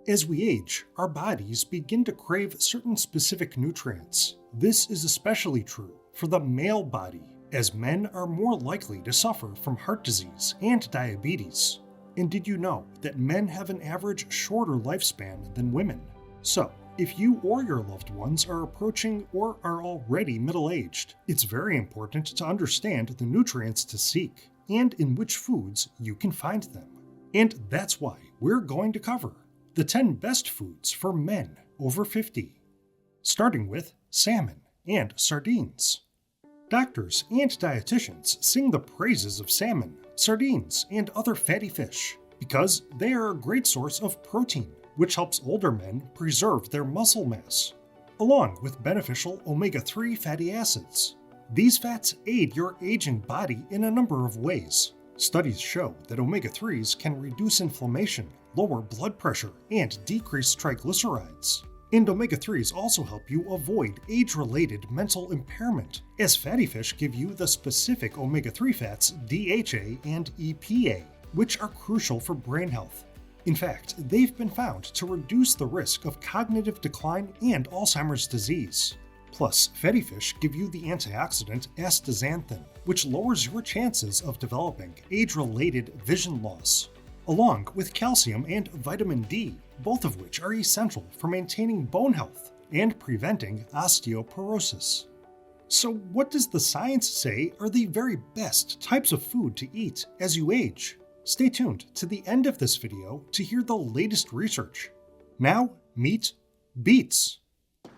As we age, our bodies begin to crave certain specific nutrients. This is especially true for the male body, as men are more likely to suffer from heart disease and diabetes. And did you know that men have an average shorter lifespan than women? So, if you or your loved ones are approaching or are already middle-aged, it's very important to understand the nutrients to seek and in which foods you can find them. And that's why we're going to cover the 10 best foods for men over 50, starting with salmon and sardines. Doctors and dietitians sing the praises of salmon, sardines, and other fatty fish because they are a great source of protein, which helps older men preserve their muscle mass, along with beneficial omega-3 fatty acids. These fats aid your aging body in a number of ways. Studies show that omega-3s can reduce inflammation, lower blood pressure, and decrease triglycerides. And omega-3s also help you avoid age-related mental impairment, as fatty fish give you the specific omega-3 fats DHA and EPA, which are crucial for brain health. In fact, they've been found to reduce the risk of cognitive decline and Alzheimer's disease. Plus, fatty fish give you the antioxidant astaxanthin, which lowers your chances of developing age-related vision loss, along with calcium and vitamin D, both of which are essential for maintaining bone health and preventing osteoporosis. So what does the science say are the very best types of food to eat as you age? Stay tuned to the end of this video to hear the latest research. Now, meet beets.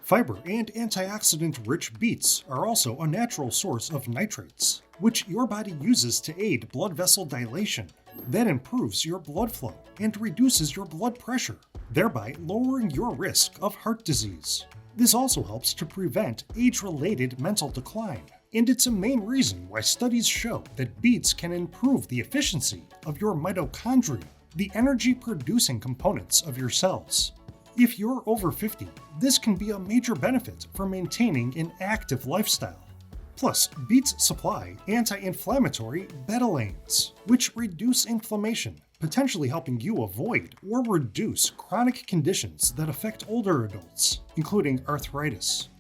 Fiber and antioxidant-rich beets are also a natural source of nitrates, which your body uses to aid blood vessel dilation. That improves your blood flow and reduces your blood pressure, thereby lowering your risk of heart disease. This also helps to prevent age-related mental decline, and it's a main reason why studies show that beets can improve the efficiency of your mitochondria, the energy-producing components of your cells. If you're over 50, this can be a major benefit for maintaining an active lifestyle. Plus, beets supply anti-inflammatory betalains, which reduce inflammation, potentially helping you avoid or reduce chronic conditions that affect older adults, including arthritis.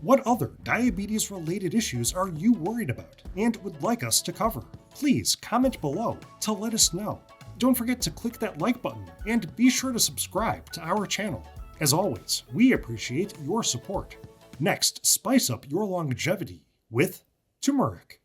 What other diabetes-related issues are you worried about and would like us to cover? Please comment below to let us know. Don't forget to click that like button and be sure to subscribe to our channel. As always, we appreciate your support. Next, spice up your longevity with turmeric.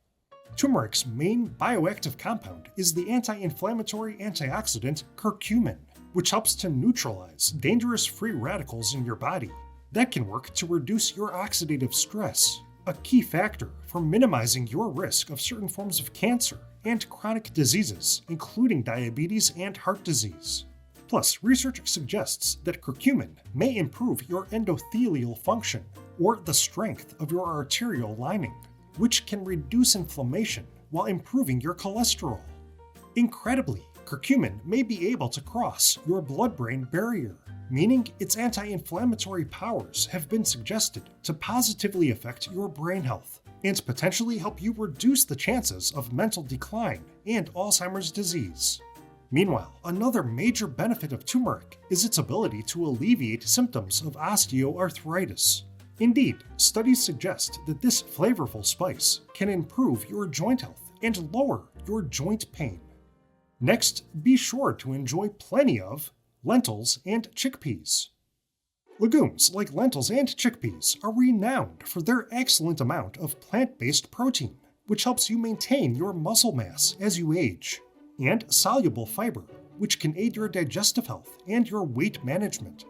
Turmeric's main bioactive compound is the anti-inflammatory antioxidant curcumin, which helps to neutralize dangerous free radicals in your body. That can work to reduce your oxidative stress, a key factor for minimizing your risk of certain forms of cancer and chronic diseases, including diabetes and heart disease. Plus, research suggests that curcumin may improve your endothelial function, or the strength of your arterial lining, which can reduce inflammation while improving your cholesterol. Incredibly, curcumin may be able to cross your blood-brain barrier, meaning its anti-inflammatory powers have been suggested to positively affect your brain health and potentially help you reduce the chances of mental decline and Alzheimer's disease. Meanwhile, another major benefit of turmeric is its ability to alleviate symptoms of osteoarthritis. Indeed, studies suggest that this flavorful spice can improve your joint health and lower your joint pain. Next, be sure to enjoy plenty of lentils and chickpeas. Legumes like lentils and chickpeas are renowned for their excellent amount of plant-based protein, which helps you maintain your muscle mass as you age, and soluble fiber, which can aid your digestive health and your weight management.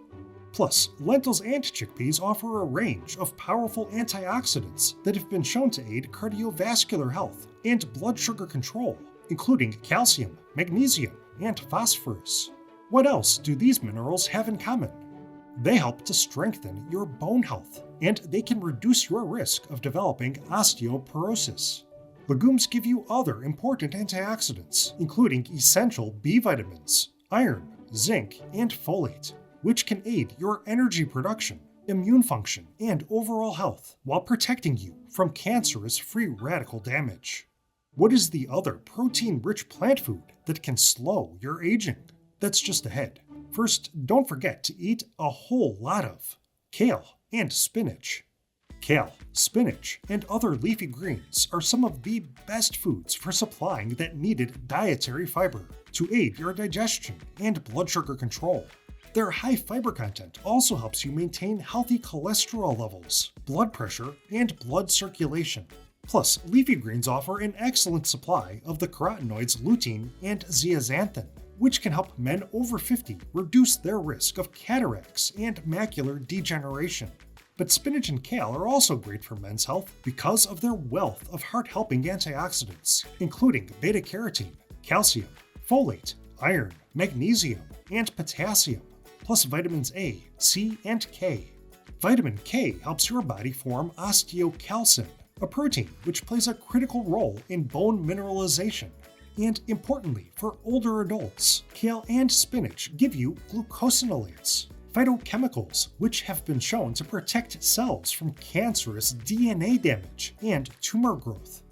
Plus, lentils and chickpeas offer a range of powerful antioxidants that have been shown to aid cardiovascular health and blood sugar control, including calcium, magnesium, and phosphorus. What else do these minerals have in common? They help to strengthen your bone health, and they can reduce your risk of developing osteoporosis. Legumes give you other important antioxidants, including essential B vitamins, iron, zinc, and folate, which can aid your energy production, immune function, and overall health while protecting you from cancerous free radical damage. What is the other protein-rich plant food that can slow your aging? That's just ahead. First, don't forget to eat a whole lot of kale and spinach. Kale, spinach, and other leafy greens are some of the best foods for supplying that needed dietary fiber to aid your digestion and blood sugar control. Their high fiber content also helps you maintain healthy cholesterol levels, blood pressure, and blood circulation. Plus, leafy greens offer an excellent supply of the carotenoids lutein and zeaxanthin, which can help men over 50 reduce their risk of cataracts and macular degeneration. But spinach and kale are also great for men's health because of their wealth of heart-helping antioxidants, including beta-carotene, calcium, folate, iron, magnesium, and potassium, plus vitamins A, C, and K. Vitamin K helps your body form osteocalcin, a protein which plays a critical role in bone mineralization. And importantly, for older adults, kale and spinach give you glucosinolates, phytochemicals which have been shown to protect cells from cancerous DNA damage and tumor growth.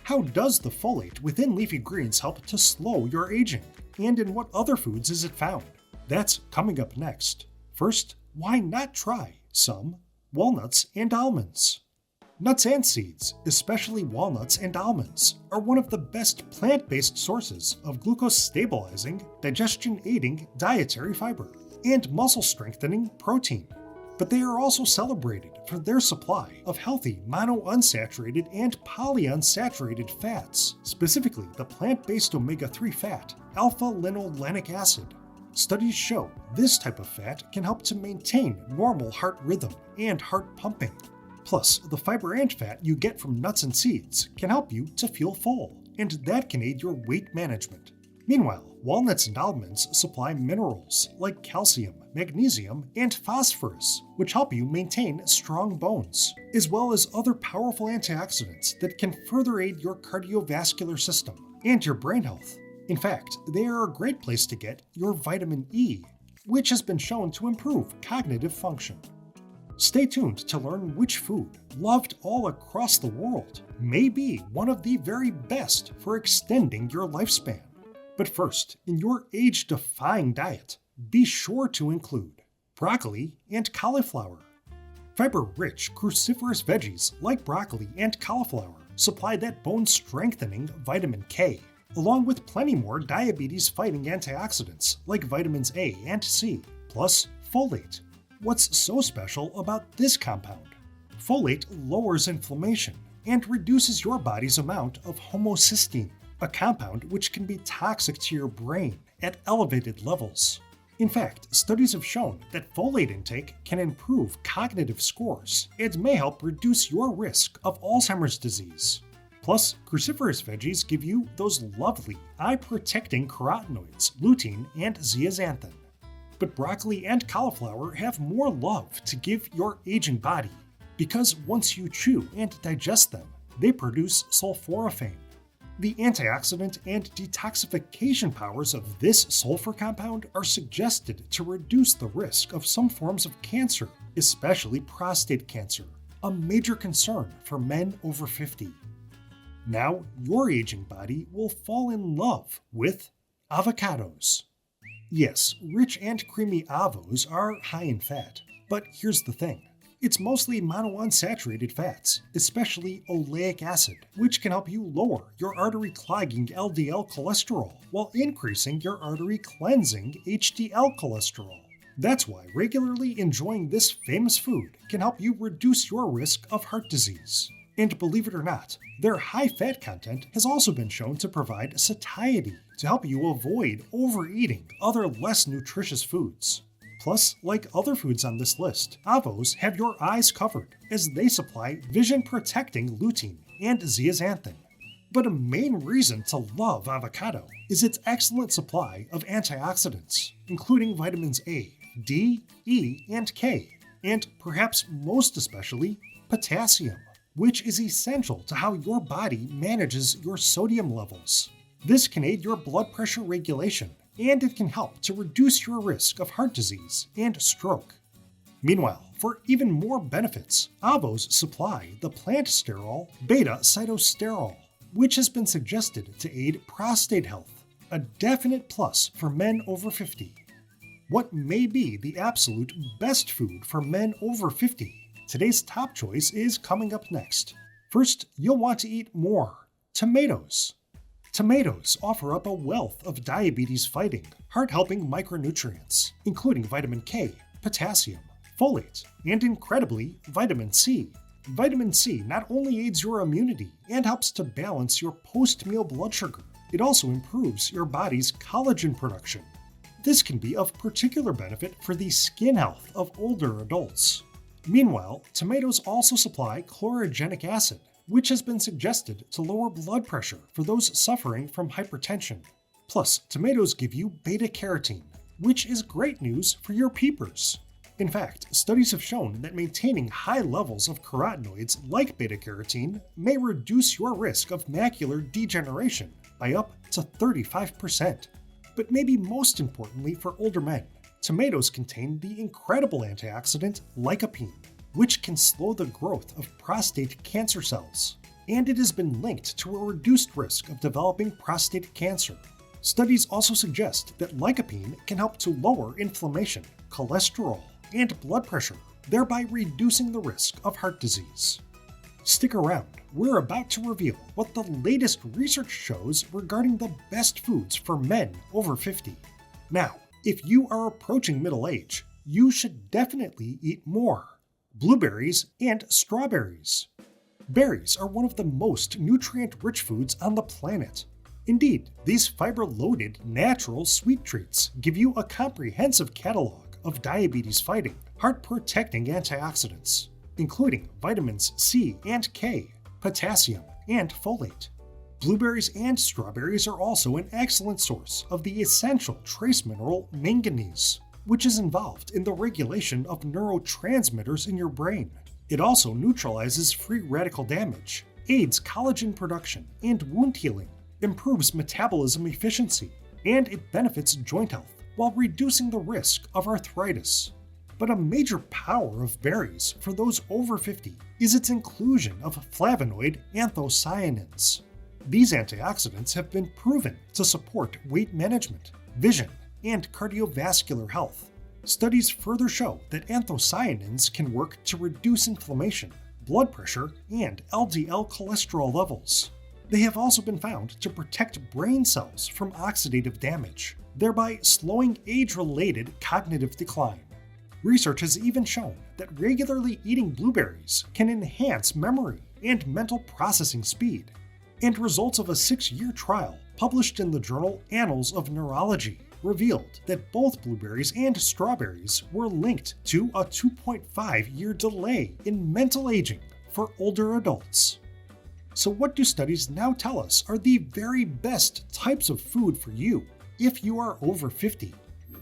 How does the folate within leafy greens help to slow your aging? And in what other foods is it found? That's coming up next. First, why not try some walnuts and almonds? Nuts and seeds, especially walnuts and almonds, are one of the best plant-based sources of glucose-stabilizing, digestion-aiding dietary fiber and muscle-strengthening protein. But they are also celebrated for their supply of healthy monounsaturated and polyunsaturated fats, specifically the plant-based omega-3 fat, alpha-linolenic acid. Studies show this type of fat can help to maintain normal heart rhythm and heart pumping. Plus, the fiber and fat you get from nuts and seeds can help you to feel full, and that can aid your weight management. Meanwhile, walnuts and almonds supply minerals like calcium, magnesium, and phosphorus, which help you maintain strong bones, as well as other powerful antioxidants that can further aid your cardiovascular system and your brain health. In fact, they are a great place to get your vitamin E, which has been shown to improve cognitive function. Stay tuned to learn which food, loved all across the world, may be one of the very best for extending your lifespan. But first, in your age-defying diet, be sure to include broccoli and cauliflower. Fiber-rich cruciferous veggies like broccoli and cauliflower supply that bone-strengthening vitamin K, along with plenty more diabetes-fighting antioxidants like vitamins A and C, plus folate. What's so special about this compound? Folate lowers inflammation and reduces your body's amount of homocysteine, a compound which can be toxic to your brain at elevated levels. In fact, studies have shown that folate intake can improve cognitive scores and may help reduce your risk of Alzheimer's disease. Plus, cruciferous veggies give you those lovely eye-protecting carotenoids, lutein, and zeaxanthin. But broccoli and cauliflower have more love to give your aging body, because once you chew and digest them, they produce sulforaphane. The antioxidant and detoxification powers of this sulfur compound are suggested to reduce the risk of some forms of cancer, especially prostate cancer, a major concern for men over 50. Now, your aging body will fall in love with avocados. Yes, rich and creamy avos are high in fat, but here's the thing. It's mostly monounsaturated fats, especially oleic acid, which can help you lower your artery-clogging LDL cholesterol while increasing your artery-cleansing HDL cholesterol. That's why regularly enjoying this famous food can help you reduce your risk of heart disease. And believe it or not, their high fat content has also been shown to provide satiety to help you avoid overeating other less nutritious foods. Plus, like other foods on this list, avos have your eyes covered as they supply vision-protecting lutein and zeaxanthin. But a main reason to love avocado is its excellent supply of antioxidants, including vitamins A, D, E, and K, and perhaps most especially, potassium, which is essential to how your body manages your sodium levels. This can aid your blood pressure regulation, and it can help to reduce your risk of heart disease and stroke. Meanwhile, for even more benefits, avos supply the plant sterol beta-cytosterol, which has been suggested to aid prostate health, a definite plus for men over 50. What may be the absolute best food for men over 50? Today's top choice is coming up next. First, you'll want to eat more. Tomatoes. Tomatoes offer up a wealth of diabetes-fighting, heart-helping micronutrients, including vitamin K, potassium, folate, and incredibly, vitamin C. Vitamin C not only aids your immunity and helps to balance your post-meal blood sugar, it also improves your body's collagen production. This can be of particular benefit for the skin health of older adults. Meanwhile, tomatoes also supply chlorogenic acid, which has been suggested to lower blood pressure for those suffering from hypertension. Plus, tomatoes give you beta-carotene, which is great news for your peepers. In fact, studies have shown that maintaining high levels of carotenoids like beta-carotene may reduce your risk of macular degeneration by up to 35%. But maybe most importantly for older men, tomatoes contain the incredible antioxidant lycopene, which can slow the growth of prostate cancer cells, and it has been linked to a reduced risk of developing prostate cancer. Studies also suggest that lycopene can help to lower inflammation, cholesterol, and blood pressure, thereby reducing the risk of heart disease. Stick around, we're about to reveal what the latest research shows regarding the best foods for men over 50. Now, if you are approaching middle age, you should definitely eat more. Blueberries and strawberries. Berries are one of the most nutrient-rich foods on the planet. Indeed, these fiber-loaded, natural sweet treats give you a comprehensive catalog of diabetes-fighting, heart-protecting antioxidants, including vitamins C and K, potassium, and folate. Blueberries and strawberries are also an excellent source of the essential trace mineral manganese, which is involved in the regulation of neurotransmitters in your brain. It also neutralizes free radical damage, aids collagen production and wound healing, improves metabolism efficiency, and it benefits joint health while reducing the risk of arthritis. But a major power of berries for those over 50 is its inclusion of flavonoid anthocyanins. These antioxidants have been proven to support weight management, vision, and cardiovascular health. Studies further show that anthocyanins can work to reduce inflammation, blood pressure, and LDL cholesterol levels. They have also been found to protect brain cells from oxidative damage, thereby slowing age-related cognitive decline. Research has even shown that regularly eating blueberries can enhance memory and mental processing speed, and results of a 6-year trial published in the journal Annals of Neurology revealed that both blueberries and strawberries were linked to a 2.5-year delay in mental aging for older adults. So what do studies now tell us are the very best types of food for you if you are over 50?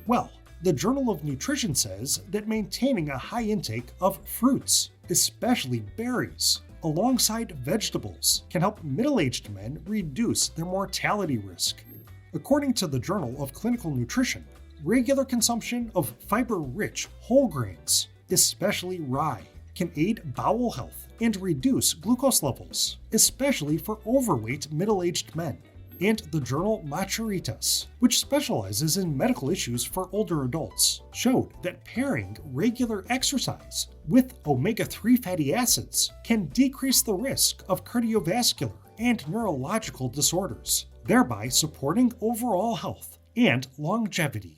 Well, the Journal of Nutrition says that maintaining a high intake of fruits, especially berries, alongside vegetables can help middle-aged men reduce their mortality risk. According to the Journal of Clinical Nutrition, regular consumption of fiber-rich whole grains, especially rye, can aid bowel health and reduce glucose levels, especially for overweight middle-aged men. And the journal Macharitas, which specializes in medical issues for older adults, showed that pairing regular exercise with omega-3 fatty acids can decrease the risk of cardiovascular and neurological disorders, thereby supporting overall health and longevity.